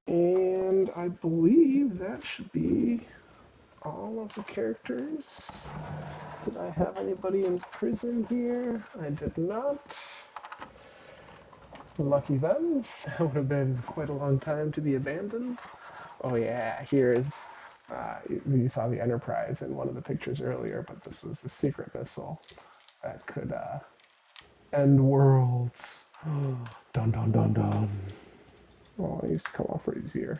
And I believe that should be all of the characters. Did I have anybody in prison here? I did not. Lucky them. That would have been quite a long time to be abandoned. Oh yeah, here's, you saw the Enterprise in one of the pictures earlier, but this was the secret missile that could end worlds. Dun dun dun dun. Oh, I used to come off right here.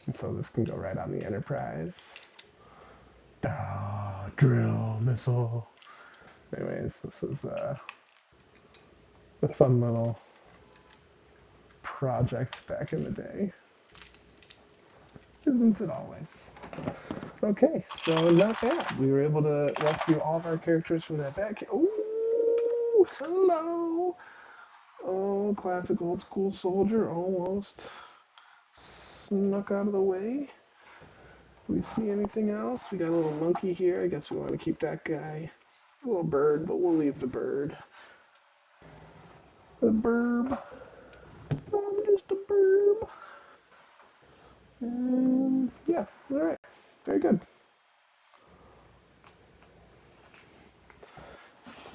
And so this can go right on the Enterprise. Drill missile. Anyways, this was a fun little project back in the day. Isn't it always? Okay, so not bad. We were able to rescue all of our characters from that back. Oh, hello. Oh, classic old school soldier almost snuck out of the way. Do we see anything else? We got a little monkey here. I guess we want to keep that guy. A little bird, but we'll leave the bird. The burb. I'm just a burb. Yeah, alright. Very good.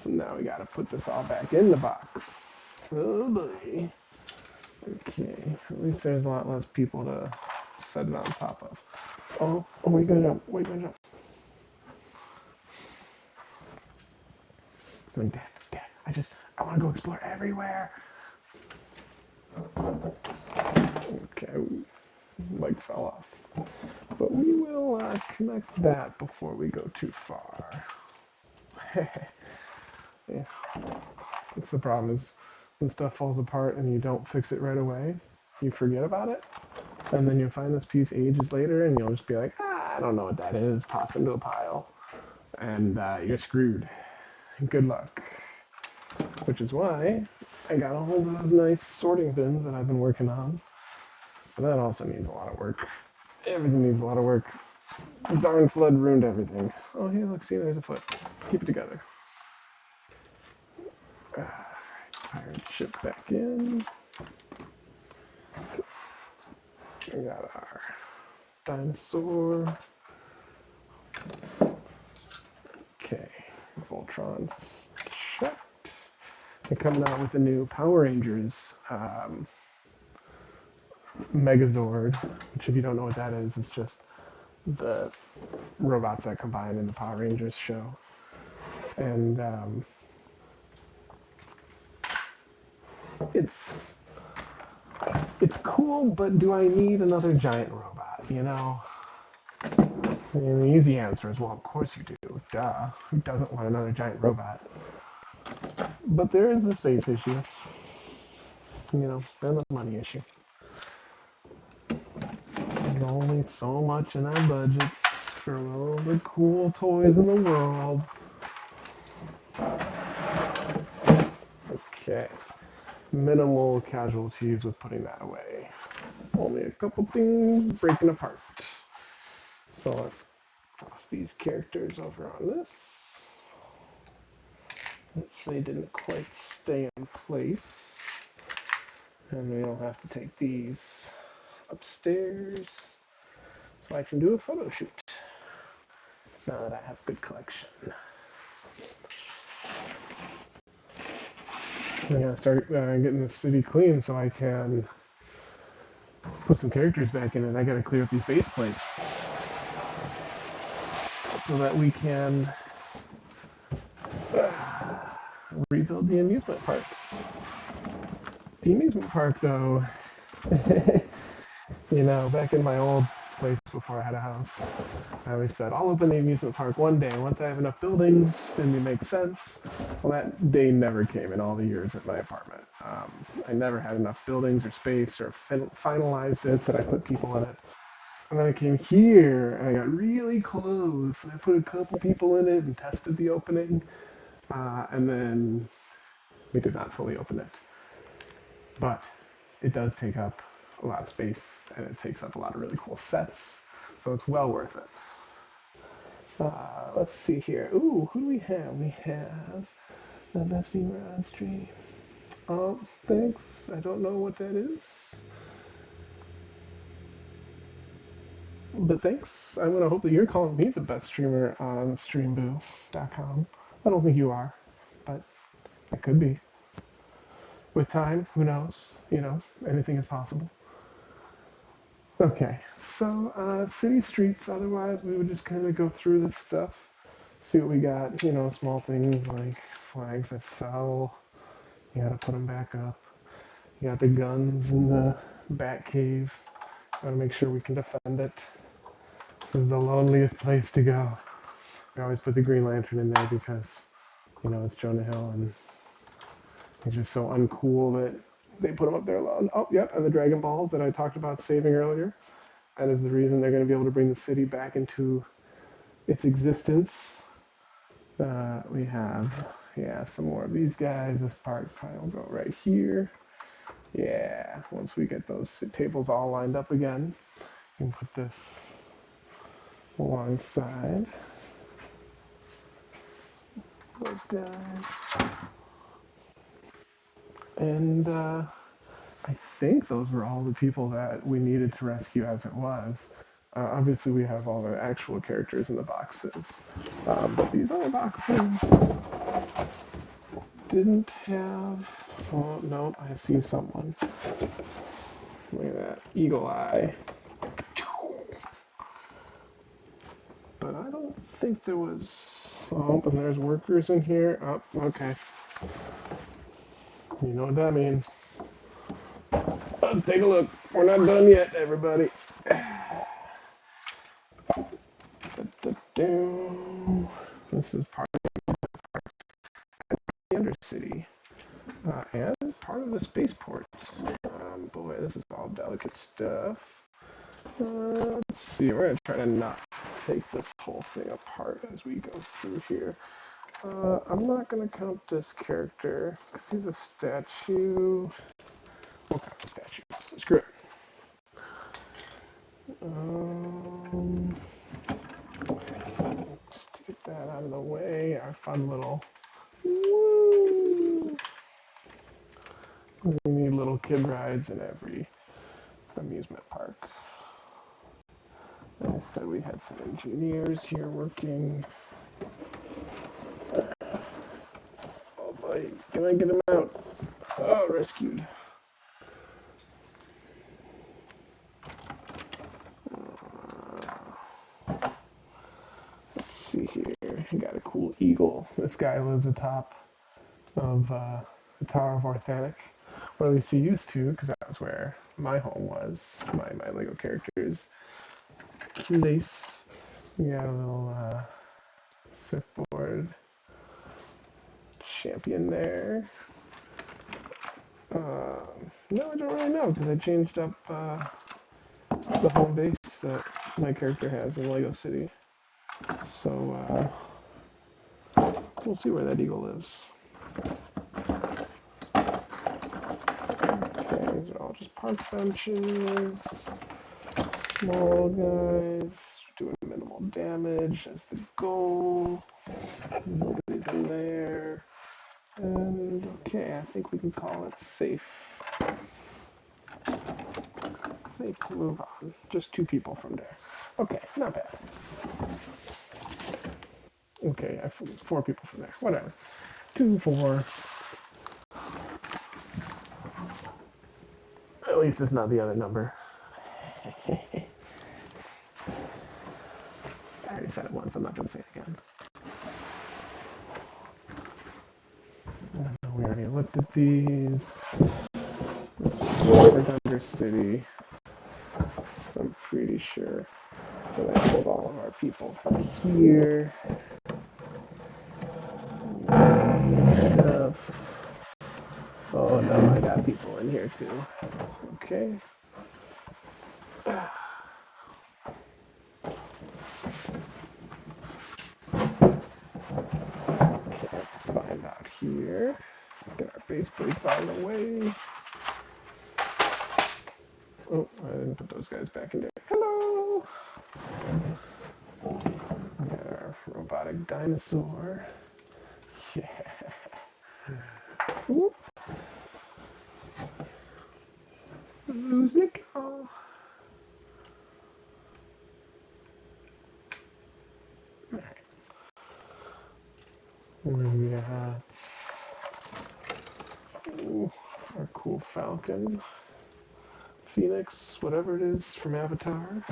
Now we gotta put this all back in the box. Oh boy. Okay, at least there's a lot less people to set it on top of. Oh, wait, gonna jump. Wait, gonna jump. Going, Dad, I want to go explore everywhere. Okay, leg fell off. But we will connect that before we go too far. Yeah. That's the problem is when stuff falls apart and you don't fix it right away, you forget about it. And then you'll find this piece ages later and you'll just be like, I don't know what that is. Toss it into a pile. And you're screwed. Good luck. Which is why I got a hold of those nice sorting bins that I've been working on. But that also needs a lot of work. Everything needs a lot of work. The darn flood ruined everything. Oh, hey, look, see, there's a foot. Keep it together. Pirate ship back in. We got our dinosaur. Okay, Voltron's checked. They're coming out with a new Power Rangers Megazord, which if you don't know what that is, it's just the robots that combine in the Power Rangers show. And it's cool, but do I need another giant robot? You know, I mean, the easy answer is, well, of course you do. Duh. Who doesn't want another giant robot? But there is the space issue, you know, and the money issue. There's only so much in our budgets for all the cool toys in the world. Okay. Minimal casualties with putting that away. Only a couple things breaking apart. So let's toss these characters over on this. They didn't quite stay in place. And we don't have to take these upstairs. So I can do a photo shoot now that I have a good collection. I'm gonna start getting the city clean so I can put some characters back in it. I gotta clear up these base plates so that we can rebuild the amusement park. The amusement park, though, you know, back in my old place before I had a house, I always said, I'll open the amusement park one day once I have enough buildings and it makes sense. Well, that day never came in all the years at my apartment. I never had enough buildings or space or finalized it that I put people in it. And then I came here and I got really close and I put a couple people in it and tested the opening. And then we did not fully open it. But it does take up a lot of space and it takes up a lot of really cool sets. So it's well worth it. Let's see here. Ooh, who do we have? We have the best viewer on stream. Oh, thanks. I don't know what that is. But thanks. I'm going to hope that you're calling me the best streamer on streamboo.com. I don't think you are, but I could be. With time, who knows? You know, anything is possible. Okay, so city streets, otherwise we would just kind of go through this stuff, see what we got, you know, small things like flags that fell, you gotta put them back up. You got the guns in the bat cave, gotta make sure we can defend it. This is the loneliest place to go. We always put the Green Lantern in there because, you know, it's Jonah Hill and he's just so uncool that they put him up there alone. Oh, yep, and the Dragon Balls that I talked about saving earlier. That is the reason they're going to be able to bring the city back into its existence. We have, yeah, some more of these guys. This part probably will go right here. Yeah, once we get those tables all lined up again, we can put this alongside those guys. And I think those were all the people that we needed to rescue as it was. Obviously, we have all the actual characters in the boxes, but these other boxes didn't have. Oh no, I see someone. Look at that eagle eye. But I don't think there was. Oh, and there's workers in here. Oh, okay. You know what that means. Let's take a look. We're not done yet, everybody. This is part of the Undercity. And part of the spaceport. Boy, this is all delicate stuff. Let's see, we're going to try to not take this whole thing apart as we go through here. I'm not going to count this character because he's a statue. We'll count the statue. Screw it. Just to get that out of the way, our fun little. Woo! We need little kid rides in every amusement park. I said we had some engineers here working. Oh boy, Can I get him out? Oh, rescued. Let's see here. I got a cool eagle. This guy lives atop of the Tower of Orthanic. Or at least he used to, because that was where my home was. My Lego character's place. We got a little surfboard champion there. No, I don't really know, because I changed up the home base that my character has in Lego City. So we'll see where that eagle lives. Okay, these are all just park benches. Small guys doing minimal damage. That's the goal. Nobody's in there. And okay, I think we can call it safe. Safe to move on. Just 2 people from there. Okay, not bad. Okay, 4 people from there. Whatever. 2, 4. At least it's not the other number. I already said it once. I'm not going to say it again. We already looked at these. This was Thunder City. I'm pretty sure that I pulled all of our people from here. Oh no, I got people in here too. Okay. Okay, let's find out here. Get our base plates out of the way. Oh, I didn't put those guys back in there. Hello! We got our robotic dinosaur. Yeah. Whoop. Who's Nicole? Alright. We got our cool Falcon. Phoenix, whatever it is from Avatar.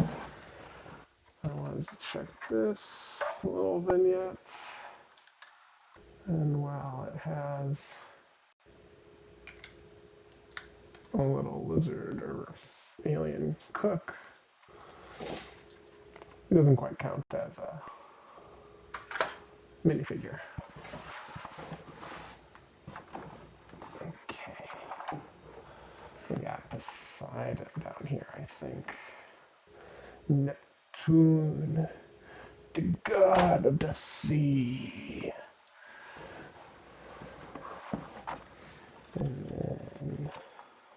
I wanted to check this little vignette. And wow, it has a little lizard or alien cook. It doesn't quite count as a minifigure. Okay. We got Poseidon down here, I think. Neptune, the god of the sea. And then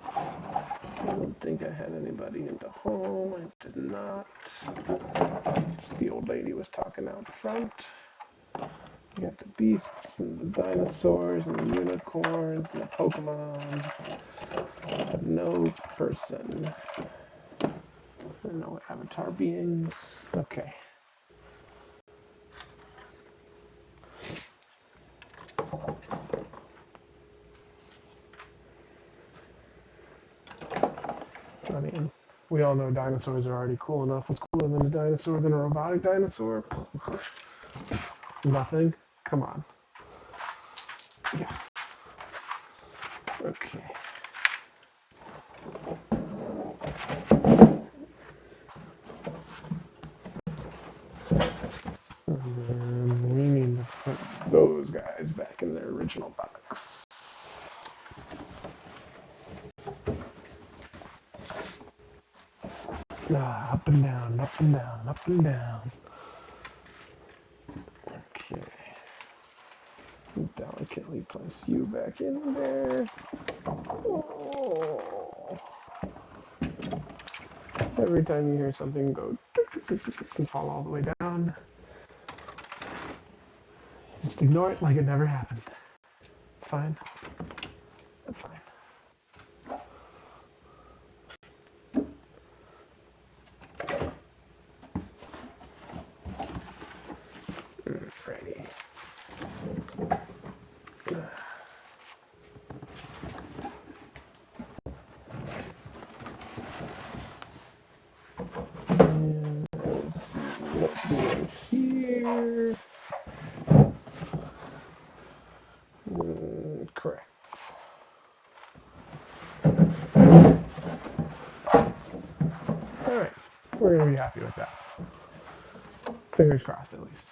I don't think I had anybody in the home. I did not. Just the old lady was talking out front. You got the beasts and the dinosaurs and the unicorns and the Pokemon. But no person. No avatar beings. Okay. I mean, we all know dinosaurs are already cool enough. What's cooler than a dinosaur than a robotic dinosaur? Nothing. Come on. Yeah. Okay. And then we need to put those guys back in their original box. Up and down, up and down, up and down. Okay. Delicately place you back in there. Oh. Every time you hear something go and fall all the way down, just ignore it like it never happened. It's fine. That's fine. Ready. happy with that. Fingers crossed, at least.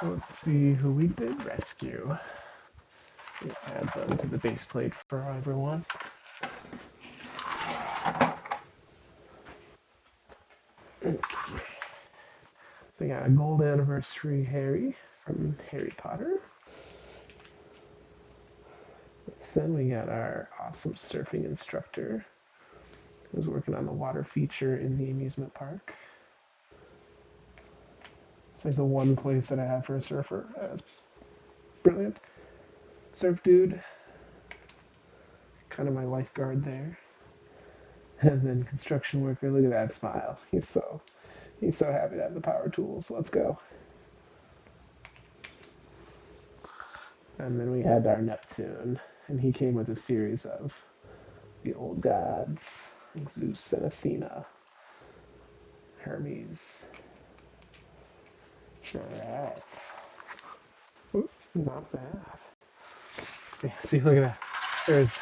Let's see who we did rescue. We add them to the base plate for everyone. Okay. We got a gold anniversary Harry from Harry Potter. Then we got our awesome surfing instructor who's working on the water feature in the amusement park. It's like the one place that I have for a surfer. It's brilliant. Surf dude, kind of my lifeguard there. And then construction worker, look at that smile. He's so happy to have the power tools. Let's go. And then we had our Neptune, and he came with a series of the old gods, like Zeus and Athena, Hermes. Alright. Not bad. Yeah, see, look at that. There's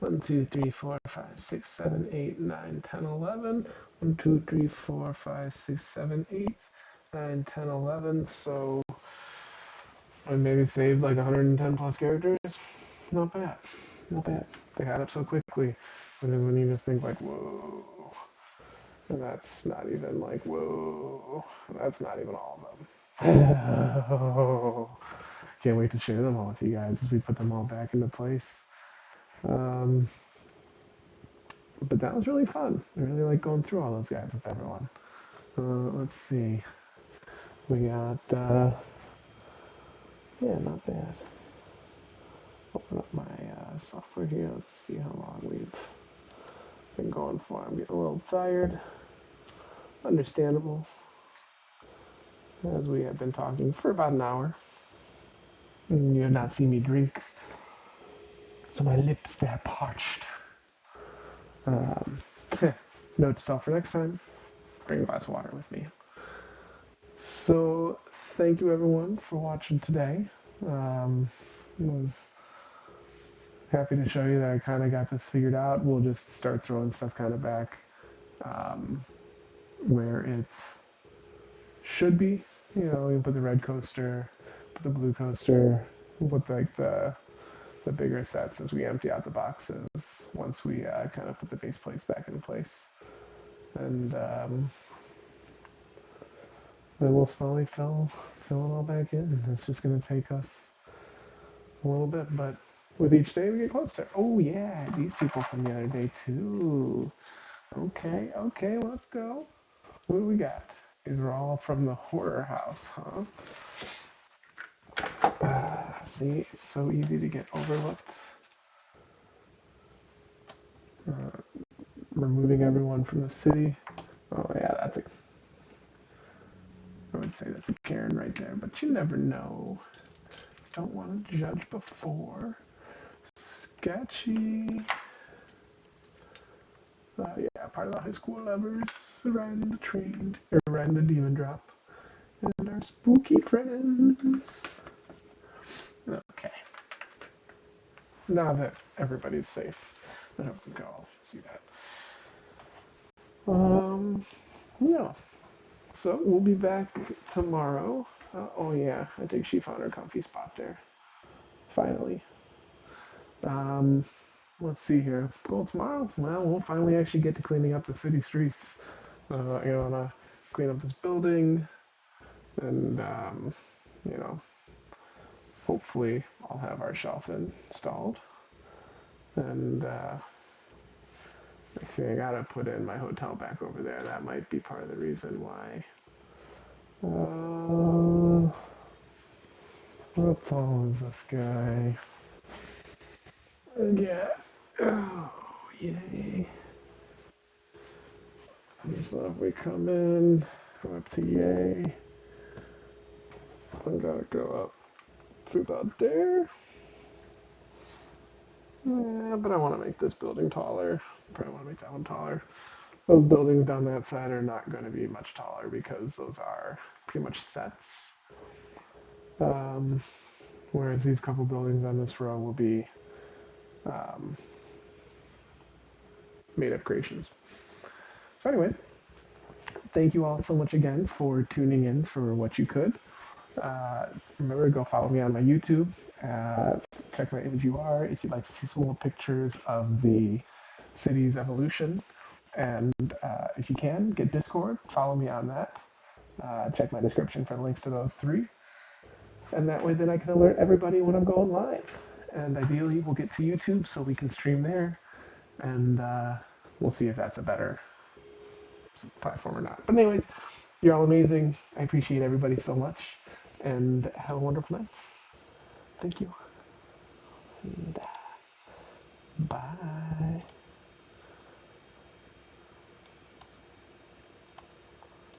1, 2, 3, 4, 5, 6, 7, 8, 9, 10, 11. 1, 2, 3, 4, 5, 6, 7, 8, 9, 10, 11. So I maybe saved like 110 plus characters. Not bad. Not bad. They add up so quickly. When you just think like, whoa. And that's not even like, whoa. That's not even all of them. Oh, can't wait to share them all with you guys as we put them all back into place. Um, but that was really fun. I really like going through all those guys with everyone. Let's see. We got, yeah, not bad. Open up my software here. Let's see how long we've been going for. I'm getting a little tired. Understandable. As we have been talking for about an hour. And you have not seen me drink. So my lips, they're parched. Um, note to self for next time. Bring a glass of water with me. So, thank you everyone for watching today. Was happy to show you that I kind of got this figured out. We'll just start throwing stuff kind of back where it should be. You know, we can put the red coaster, put the blue coaster, we'll put like the bigger sets as we empty out the boxes once we kind of put the base plates back in place. And then we'll slowly fill it all back in. It's just going to take us a little bit, but with each day we get closer. Oh yeah, these people from the other day too. Okay, let's go. What do we got? These are all from the horror house, huh? See, it's so easy to get overlooked. Removing everyone from the city. Oh yeah, I would say that's a Karen right there, but you never know. Don't want to judge before. Sketchy. Yeah, part of the high school lovers riding the train, or riding the demon drop. And our spooky friends. Okay. Now that everybody's safe, I hope we can all see that. Yeah. So we'll be back tomorrow. Oh yeah, I think she found her comfy spot there. Finally. Um, let's see here. Goal tomorrow? Well, we'll finally actually get to cleaning up the city streets. Clean up this building, and you know, hopefully I'll have our shelf installed. And I think I gotta put in my hotel back over there. That might be part of the reason why. How tall is this guy? Yeah. Oh, yay. So if we come in, go up to yay. I gotta go up to about there. Yeah, but I want to make this building taller. Probably want to make that one taller. Those buildings down that side are not going to be much taller because those are pretty much sets. Whereas these couple buildings on this row will be made up creations. So anyways, thank you all so much again for tuning in for what you could. Uh, Remember, go follow me on my YouTube. Check my image UR if you'd like to see some more pictures of the city's evolution. And if you can, get Discord, follow me on that. Check my description for links to those three. And that way, then I can alert everybody when I'm going live. And ideally, we'll get to YouTube so we can stream there. And we'll see if that's a better platform or not. But, anyways, you're all amazing. I appreciate everybody so much. And have a wonderful night. Thank you. And bye.